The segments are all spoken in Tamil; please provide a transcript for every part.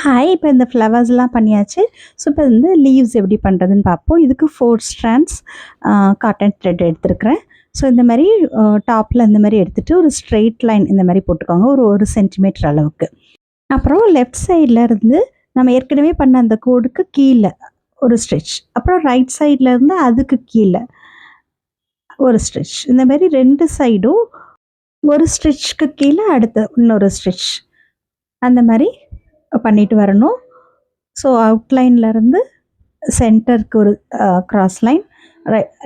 ஹாய், இப்போ இந்த ஃப்ளவர்ஸ்லாம் பண்ணியாச்சு. ஸோ இப்போ வந்து லீவ்ஸ் எப்படி பண்ணுறதுன்னு பார்ப்போம். இதுக்கு 4 ஸ்ட்ராண்ட்ஸ் காட்டன் த்ரெட் எடுத்துருக்கிறேன். ஸோ இந்த மாதிரி டாப்பில் இந்த மாதிரி எடுத்துகிட்டு ஒரு ஸ்ட்ரெயிட் லைன் இந்த மாதிரி போட்டுக்கோங்க, ஒரு 1 சென்டிமீட்டர் அளவுக்கு. அப்புறம் லெஃப்ட் சைடில் இருந்து நம்ம ஏற்கனவே பண்ண அந்த கோடுக்கு கீழே ஒரு ஸ்டிச், அப்புறம் ரைட் சைடில் இருந்து அதுக்கு கீழே ஒரு ஸ்டிச். இந்த மாதிரி 2 சைடும் ஒரு ஸ்டிச்சுக்கு கீழே அடுத்த இன்னொரு ஸ்டிச் அந்த மாதிரி பண்ணிட்டு வரணும். ஸோ அவுட்லைன்லேருந்து சென்டருக்கு ஒரு க்ராஸ் லைன்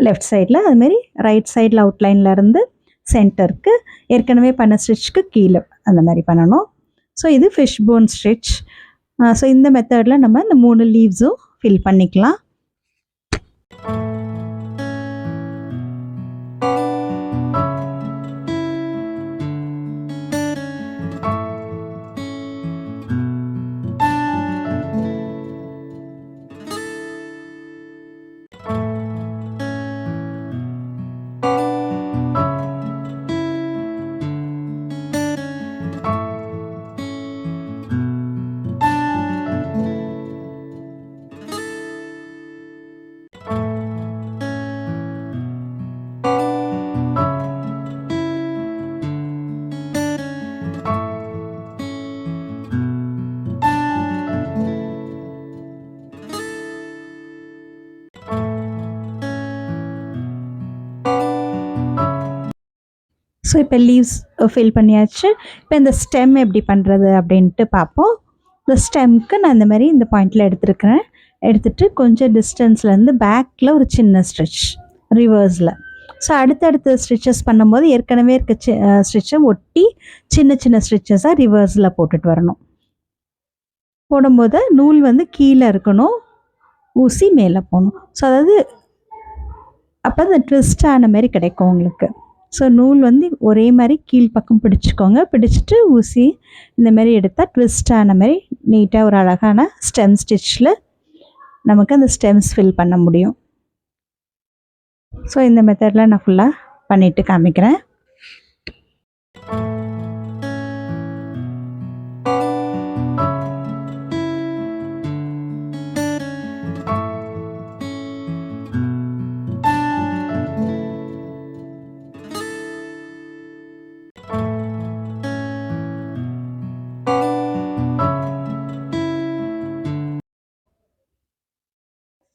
லெஃப்ட் சைடில், அதுமாரி ரைட் சைடில் அவுட்லைன்லேருந்து சென்டருக்கு ஏற்கனவே பண்ண ஸ்டிச்சுக்கு கீழே அந்த மாதிரி பண்ணணும். ஸோ இது ஃபிஷ் போன் ஸ்டிச். ஸோ இந்த மெத்தடில் நம்ம இந்த 3 லீவ்ஸும் ஃபில் பண்ணிக்கலாம். ஸோ இப்போ லீவ்ஸ் ஃபில் பண்ணியாச்சு. இப்போ இந்த ஸ்டெம் எப்படி பண்ணுறது அப்படின்ட்டு பார்ப்போம். இந்த ஸ்டெம்க்கு நான் இந்த மாதிரி இந்த பாயிண்டில் எடுத்துருக்கிறேன். எடுத்துகிட்டு கொஞ்சம் டிஸ்டன்ஸ்லேருந்து பேக்கில் ஒரு சின்ன ஸ்டிச் ரிவர்ஸில். ஸோ அடுத்தடுத்த ஸ்டிச்சஸ் பண்ணும்போது ஏற்கனவே இருக்க ஸ்டிச்சை ஒட்டி சின்ன சின்ன ஸ்டிச்சஸாக ரிவர்ஸில் போட்டுட்டு வரணும். போடும்போது நூல் வந்து கீழே இருக்கணும், ஊசி மேலே போகணும். ஸோ அதாவது அப்போ அந்த ட்விஸ்ட் ஆன மாதிரி கிடைக்கும் உங்களுக்கு. ஸோ நூல் வந்து ஒரே மாதிரி கீழ்ப்பக்கம் பிடிச்சிக்கோங்க. பிடிச்சிட்டு ஊசி இந்த மாதிரி எடுத்தால் ட்விஸ்ட் ஆன மாதிரி நீட்டாக ஒரு அழகான ஸ்டெம் ஸ்டிச்சில் நமக்கு அந்த ஸ்டெம்ஸ் ஃபில் பண்ண முடியும். ஸோ இந்த மெத்தடில் நான் ஃபுல்லாக பண்ணிவிட்டு காமிக்கிறேன்.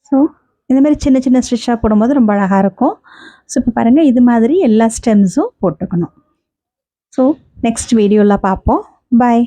ஸோ இந்த மாதிரி சின்ன சின்ன ஸ்டிச்சாக போடும்போது ரொம்ப அழகாக இருக்கும். ஸோ இப்போ பாருங்கள், இது மாதிரி எல்லா ஸ்டெம்ஸும் போட்டுக்கணும். ஸோ நெக்ஸ்ட் வீடியோவில் பார்ப்போம். பாய்.